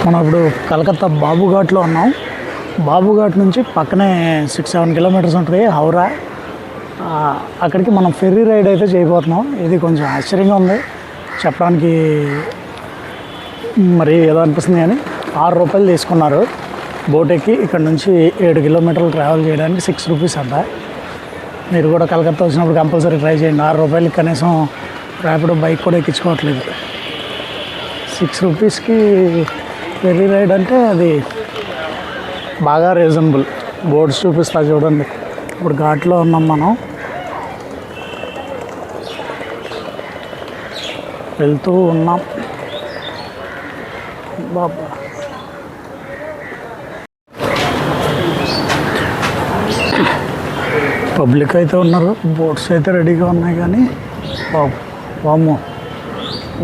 మనం ఇప్పుడు కలకత్తా బాబుఘాట్లో ఉన్నాం. బాబుఘాట్ నుంచి పక్కనే 6-7 కిలోమీటర్స్ ఉంటుంది హౌరా. అక్కడికి మనం ఫెర్రీ రైడ్ అయితే చేయబోతున్నాం. ఇది కొంచెం ఆశ్చర్యంగా ఉంది చెప్పడానికి, మరి ఏదో అనిపిస్తుంది. కానీ ₹6 తీసుకున్నారు బోట్ ఎక్కి. ఇక్కడ నుంచి 7 కిలోమీటర్లు ట్రావెల్ చేయడానికి ₹6 అంట. మీరు కూడా కలకత్తా వచ్చినప్పుడు కంపల్సరీ ట్రై చేయండి. ₹6 కనీసం ర్యాపిడో బైక్ కూడా ఎక్కించుకోవట్లేదు. ₹6కి ఫెర్రీ రైడ్ అంటే అది బాగా రీజనబుల్. బోర్డ్స్ చూపిస్తా చూడండి. ఇప్పుడు ఘాట్లో ఉన్నాం మనం, వెళ్తూ ఉన్నాం. బాబా పబ్లిక్ అయితే ఉన్నారు, బోట్స్ అయితే రెడీగా ఉన్నాయి. కానీ వాము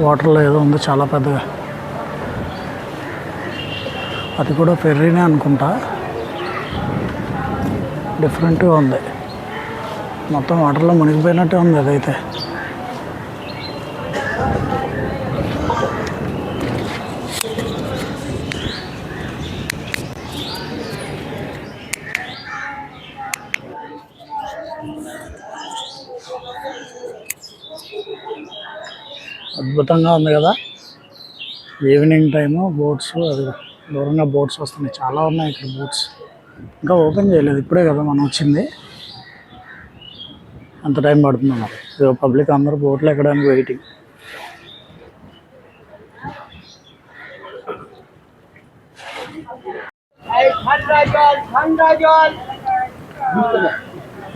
వాటర్లో ఏదో ఉంది చాలా పెద్దగా. అది కూడా ఫెర్రీనే అనుకుంటా, డిఫరెంట్గా ఉంది. మొత్తం వాటర్లో మునిగిపోయినట్టే ఉంది అదైతే. అద్భుతంగా ఉంది కదా. ఈవినింగ్ టైము బోట్స్, అది దూరంగా బోట్స్ వస్తున్నాయి, చాలా ఉన్నాయి ఇక్కడ బోట్స్. ఇంకా ఓపెన్ చేయలేదు, ఇప్పుడే కదా మనం వచ్చింది. అంత టైం పడుతుంది మరి. పబ్లిక్ అందరూ బోట్లు ఎక్కడానికి వెయిటింగ్.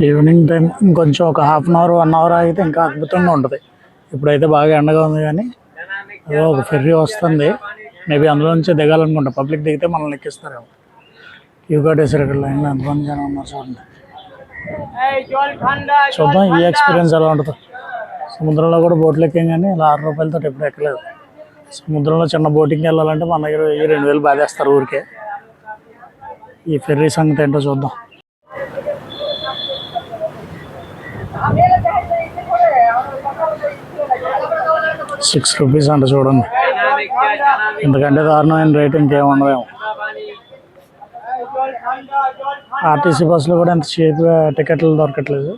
ఈవినింగ్ టైం ఇంకొంచెం ఒక ½ అవర్ 1 అవర్ ఆగితే ఇంకా అద్భుతంగా ఉంటుంది. ఇప్పుడైతే బాగా ఎండగా ఉంది, కానీ అదో ఒక ఫెర్రీ వస్తుంది. మేబీ అందులో నుంచే దిగాలనుకుంటా. పబ్లిక్ దిగితే మనల్ని ఎక్కిస్తారేమో. క్యూ కట్టేసారు ఇక్కడ లైన్లో, ఎంతమంది జనం ఉన్నారు చూడండి. చూద్దాం ఈ ఎక్స్పీరియన్స్ ఎలా ఉంటుందో. సముద్రంలో కూడా బోట్లు ఎక్కాం, కానీ ఇలా ₹6 ఎప్పుడు ఎక్కలేదు. సముద్రంలో చిన్న బోటింగ్కి వెళ్ళాలంటే మన దగ్గర 2,000 బాధేస్తారు ఊరికే. ఈ ఫెర్రీ సంగతి ఏంటో చూద్దాం. ₹6 అంట చూడండి. ఎందుకంటే దారుణమైన రేట్ ఇంకేం ఉండదేమో. ఆర్టీసీ బస్సులో కూడా ఎంత చీప్గా టికెట్లు దొరకట్లేదు.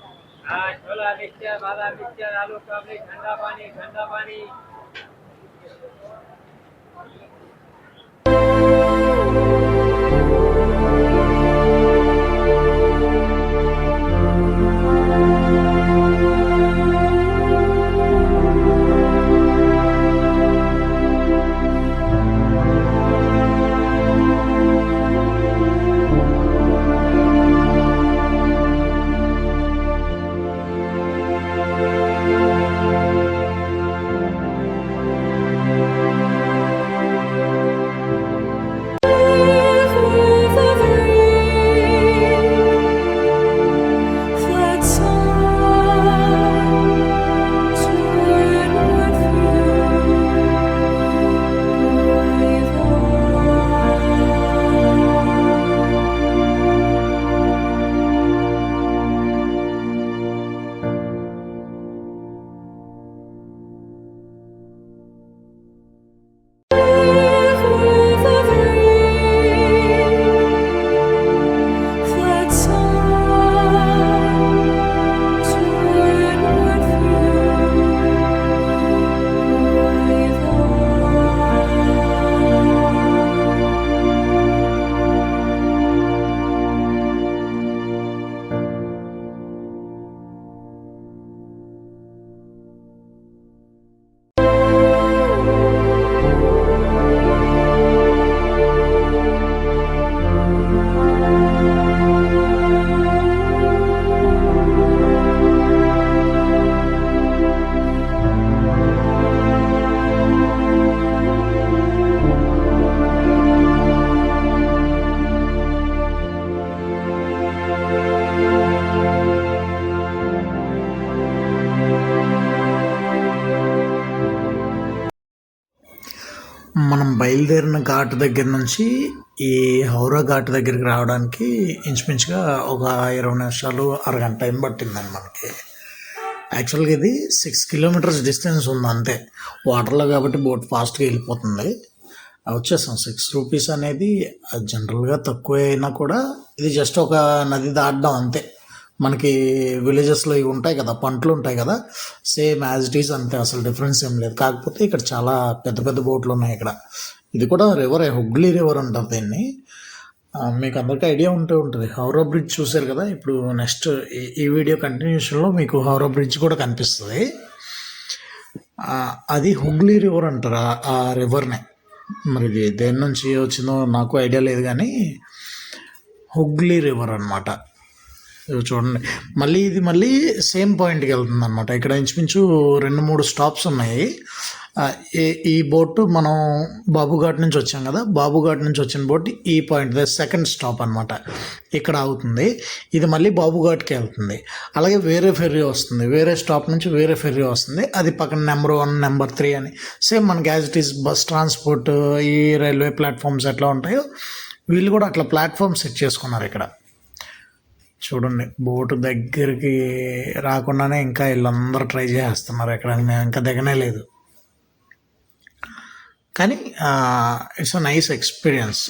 మనం బయలుదేరిన ఘాట్ దగ్గర నుంచి ఈ హౌరా ఘాట్ దగ్గరికి రావడానికి ఇంచుమించుగా ఒక 20 నిమిషాలు, అరగంట టైం పట్టిందండి మనకి. యాక్చువల్గా ఇది 6 కిలోమీటర్స్ డిస్టెన్స్ ఉంది అంతే. వాటర్లో కాబట్టి బోట్ ఫాస్ట్గా వెళ్ళిపోతుంది. వచ్చేసాం. 6 రూపీస్ అనేది జనరల్గా తక్కువ అయినా కూడా ఇది జస్ట్ ఒక నది దాటడం అంతే. మనకి విలేజెస్లో ఇవి ఉంటాయి కదా, పంటలు ఉంటాయి కదా, సేమ్ యాజ్ ఇట్ ఈస్ అంతే, అసలు డిఫరెన్స్ ఏం లేదు. కాకపోతే ఇక్కడ చాలా పెద్ద పెద్ద బోట్లు ఉన్నాయి ఇక్కడ. ఇది కూడా రివర్, హుగ్లీ రివర్ అంటారు దీన్ని. మీకు అందరికీ ఐడియా ఉంటుంది. హౌరా బ్రిడ్జ్ చూసారు కదా, ఇప్పుడు నెక్స్ట్ ఈ వీడియో కంటిన్యూషన్లో మీకు హౌరా బ్రిడ్జ్ కూడా కనిపిస్తుంది. అది హుగ్లీ రివర్ అంటారు ఆ రివర్నే. మరి ఇది దేని నుంచి వచ్చిందో నాకు ఐడియా లేదు, కానీ హుగ్లీ రివర్ అనమాట. చూడండి, మళ్ళీ సేమ్ పాయింట్కి వెళ్తుంది అనమాట. ఇక్కడ ఇంచుమించు 2-3 స్టాప్స్ ఉన్నాయి. ఈ బోటు మనం బాబుఘాట్ నుంచి వచ్చాం కదా, బాబుఘాట్ నుంచి వచ్చిన బోట్ ఈ పాయింట్ సెకండ్ స్టాప్ అనమాట, ఇక్కడ అవుతుంది. ఇది మళ్ళీ బాబుఘాట్కి వెళ్తుంది. అలాగే వేరే ఫెర్రీ వస్తుంది, వేరే స్టాప్ నుంచి వేరే ఫెర్రీ వస్తుంది. అది పక్కన నెంబర్ 1, నెంబర్ 3 అని సేమ్ మనకి as it is bus transport ఈ రైల్వే ప్లాట్ఫామ్స్ ఎట్లా ఉంటాయో వీళ్ళు కూడా అట్లా ప్లాట్ఫామ్ సెట్ చేసుకున్నారు ఇక్కడ. చూడండి, బోటు దగ్గరికి రాకుండానే ఇంకా వీళ్ళందరూ ట్రై చేస్తున్నారు. ఇక్కడ మేము ఇంకా దిగనే లేదు, కానీ it's a nice experience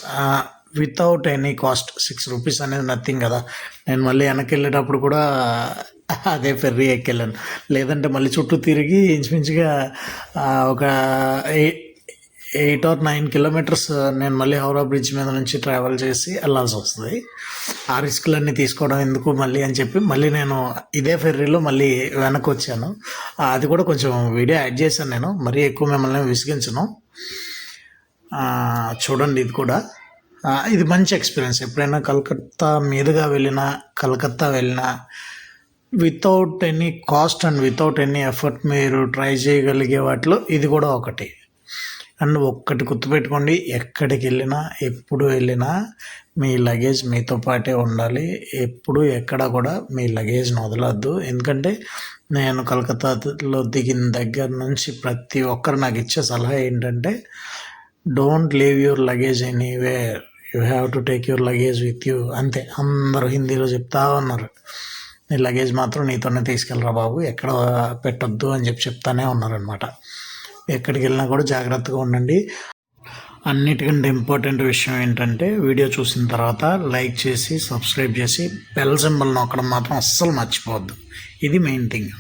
without any cost. 6 rupees అనేది నథింగ్ కదా. నేను మళ్ళీ వెనక్కి వెళ్ళేటప్పుడు కూడా అదే ఫెర్రీ ఎక్కెళ్ళాను, లేదంటే మళ్ళీ చుట్టూ తిరిగి ఇంచుమించుగా ఒక 8 or 9 kilometers నేను మళ్ళీ హౌరా బ్రిడ్జ్ మీద నుంచి ట్రావెల్ చేసి వెళ్ళాల్సి వస్తుంది. ఆ రిస్క్లన్నీ తీసుకోవడం ఎందుకు మళ్ళీ అని చెప్పి మళ్ళీ నేను ఇదే ఫెర్రీలో మళ్ళీ వెనక్కి వచ్చాను. అది కూడా కొంచెం వీడియో యాడ్ చేశాను నేను, మరీ ఎక్కువ మిమ్మల్ని విసిగించను. చూడండి, ఇది కూడా ఇది మంచి ఎక్స్పీరియన్స్. ఎప్పుడైనా కలకత్తా మీదుగా కలకత్తా వెళ్ళినా without any cost and without any effort మీరు ట్రై చేయగలిగే వాటిలో ఇది కూడా ఒకటి. అండ్ ఒక్కటి గుర్తుపెట్టుకోండి, ఎక్కడికి వెళ్ళినా ఎప్పుడు వెళ్ళినా మీ లగేజ్ మీతో పాటే ఉండాలి. ఎప్పుడు ఎక్కడ కూడా మీ లగేజ్ని వదలొద్దు. ఎందుకంటే నేను కలకత్తాలో దిగిన దగ్గర నుంచి ప్రతి ఒక్కరు నాకు ఇచ్చే సలహా ఏంటంటే, don't leave your luggage anywhere, you have to take your luggage with you. అంతే, అందరూ హిందీలో చెప్తా ఉన్నారు. నీ లగేజ్ మాత్రం నీతోనే తీసుకెళ్ళరా బాబు, ఎక్కడ పెట్టొద్దు అని చెప్తానే ఉన్నారనమాట. ఎక్కడికి వెళ్ళినా కూడా జాగ్రత్తగా ఉండండి. అన్నిటికంటే ఇంపార్టెంట్ విషయం ఏంటంటే, వీడియో చూసిన తర్వాత లైక్ చేసి సబ్స్క్రైబ్ చేసి బెల్ సింబల్ నొక్కడం మాత్రం అస్సలు మర్చిపోవద్దు. ఇది మెయిన్ థింగ్.